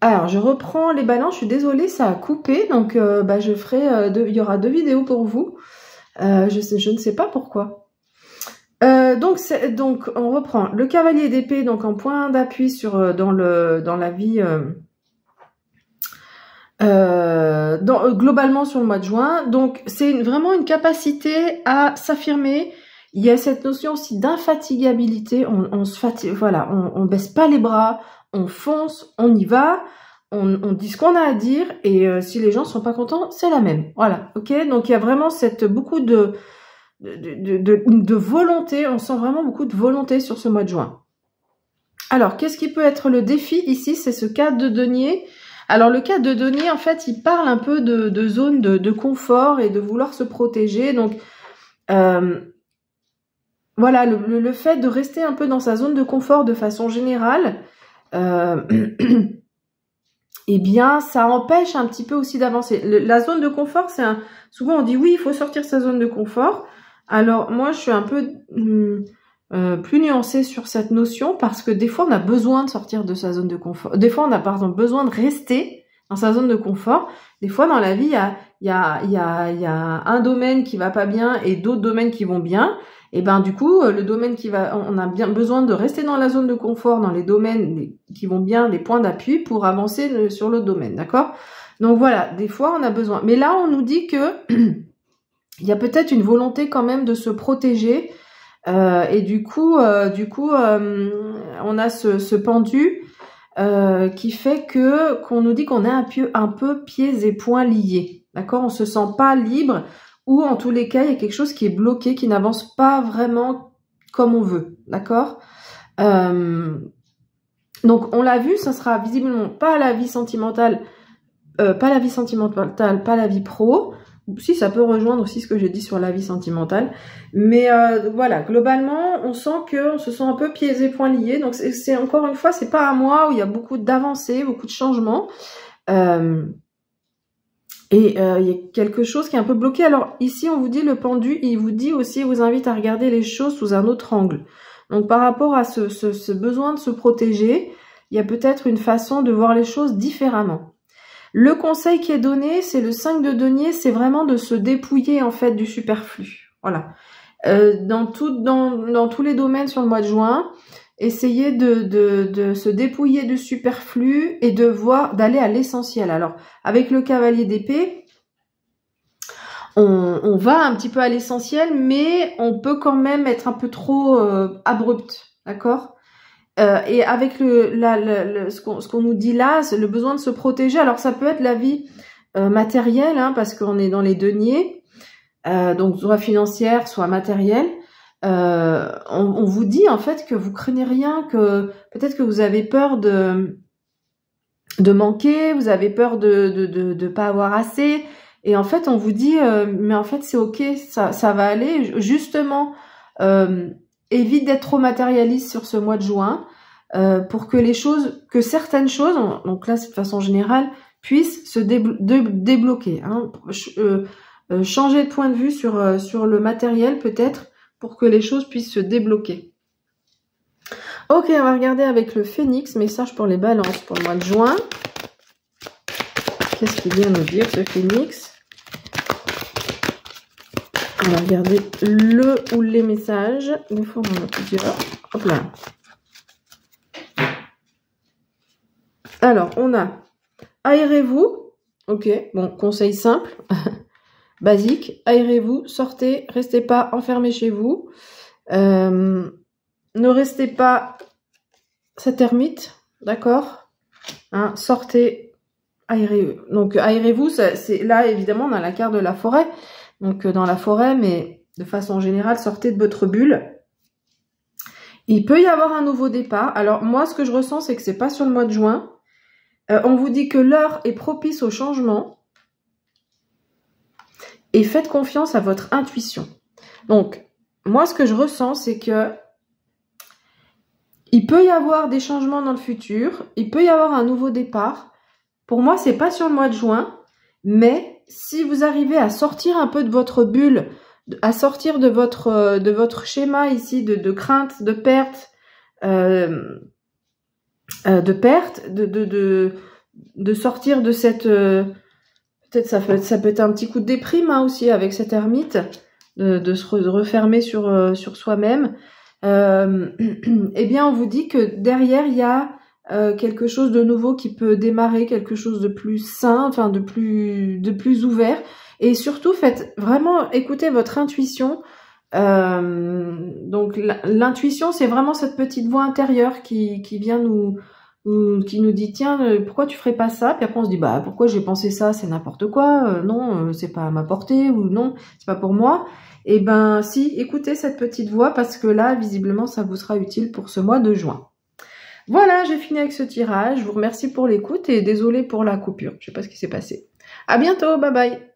Alors, je reprends les balances. Je suis désolée, ça a coupé. Donc, je ferai... il y aura 2 vidéos pour vous. Je ne sais pas pourquoi. Donc, on reprend le cavalier d'épée, donc en point d'appui sur dans la vie... globalement sur le mois de juin. Donc, c'est vraiment une capacité à s'affirmer. Il y a cette notion aussi d'infatigabilité. On se fatigue, voilà, on baisse pas les bras, on fonce, on y va, on dit ce qu'on a à dire, et si les gens sont pas contents, c'est la même. Voilà, ok. Donc il y a vraiment beaucoup de volonté. On sent vraiment beaucoup de volonté sur ce mois de juin. Alors, qu'est-ce qui peut être le défi ici? C'est ce cadre de denier. Alors, le cadre de denier, en fait, il parle un peu de zone de confort et de vouloir se protéger. Donc, voilà, le fait de rester un peu dans sa zone de confort de façon générale, eh bien, ça empêche un petit peu aussi d'avancer. La zone de confort, souvent on dit oui, il faut sortir de sa zone de confort. Alors, moi, je suis un peu plus nuancée sur cette notion parce que des fois, on a besoin de sortir de sa zone de confort. Des fois, on a, par exemple, besoin de rester dans sa zone de confort. Des fois, dans la vie, il y a un domaine qui va pas bien et d'autres domaines qui vont bien. Et ben du coup, le domaine on a bien besoin de rester dans la zone de confort, dans les domaines qui vont bien, les points d'appui pour avancer sur l'autre domaine, d'accord? Donc voilà, des fois on a besoin. Mais là, on nous dit que il y a peut-être une volonté quand même de se protéger, et du coup, on a ce pendu qui fait qu'on nous dit qu'on est un peu pieds et poings liés, d'accord? On se sent pas libre. Ou en tous les cas, il y a quelque chose qui est bloqué, qui n'avance pas vraiment comme on veut, d'accord? Donc, on l'a vu, ça sera visiblement pas la vie sentimentale, pas la vie pro. Si, ça peut rejoindre aussi ce que j'ai dit sur la vie sentimentale. Mais voilà, globalement, on sent qu'on se sent un peu pieds et poings liés. Donc, c'est encore une fois, c'est pas un mois où il y a beaucoup d'avancées, beaucoup de changements. Et il y a quelque chose qui est un peu bloqué. Alors ici, on vous dit le pendu, il vous dit aussi, il vous invite à regarder les choses sous un autre angle. Donc par rapport à ce besoin de se protéger, il y a peut-être une façon de voir les choses différemment. Le conseil qui est donné, c'est le 5 de denier, c'est vraiment de se dépouiller en fait du superflu. Voilà. Dans tous les domaines sur le mois de juin, essayez de se dépouiller du superflu et d'aller à l'essentiel. Alors, avec le cavalier d'épée, on va un petit peu à l'essentiel, mais on peut quand même être un peu trop abrupt, d'accord? Et avec ce qu'on nous dit là, c'est le besoin de se protéger. Alors, ça peut être la vie matérielle, hein, parce qu'on est dans les deniers, donc soit financière, soit matérielle. On vous dit en fait que vous craignez rien, que peut-être que vous avez peur de manquer, vous avez peur de pas avoir assez, et en fait on vous dit mais en fait c'est ok, ça va aller. Justement, évite d'être trop matérialiste sur ce mois de juin, pour que certaines choses, donc là de façon générale, puissent se débloquer, hein. Changer de point de vue sur le matériel peut-être, pour que les choses puissent se débloquer. Ok, on va regarder avec le phénix, message pour les balances pour le mois de juin. Qu'est-ce qu'il vient nous dire, ce phénix? On va regarder le ou les messages. Des fois, on en a plusieurs. Hop là. Alors, on a aérez-vous. Ok, bon, conseil simple. Basique, aérez-vous, sortez, restez pas enfermés chez vous, ne restez pas cette ermite, d'accord, hein, sortez, aérez. Donc aérez-vous, c'est là évidemment on a la carte de la forêt, donc dans la forêt, mais de façon générale, sortez de votre bulle. Il peut y avoir un nouveau départ. Alors moi, ce que je ressens, c'est que c'est pas sur le mois de juin. On vous dit que l'heure est propice au changement. Et faites confiance à votre intuition. Donc, moi, ce que je ressens, c'est que il peut y avoir des changements dans le futur. Il peut y avoir un nouveau départ. Pour moi, c'est pas sur le mois de juin. Mais si vous arrivez à sortir un peu de votre bulle, à sortir de votre schéma ici de crainte, de perte, de sortir de cette... peut-être ça peut être un petit coup de déprime hein, aussi avec cette ermite, de se refermer sur soi-même. Eh bien, on vous dit que derrière, il y a quelque chose de nouveau qui peut démarrer, quelque chose de plus sain, enfin de plus ouvert. Et surtout, faites vraiment écouter votre intuition. Donc l'intuition, c'est vraiment cette petite voix intérieure qui vient qui nous dit tiens pourquoi tu ferais pas ça, puis après on se dit bah pourquoi j'ai pensé ça, c'est n'importe quoi, non c'est pas à ma portée, ou non c'est pas pour moi. Et ben si, écoutez cette petite voix parce que là visiblement ça vous sera utile pour ce mois de juin. Voilà, j'ai fini avec ce tirage. Je vous remercie pour l'écoute et désolée pour la coupure, je sais pas ce qui s'est passé. À bientôt, bye bye.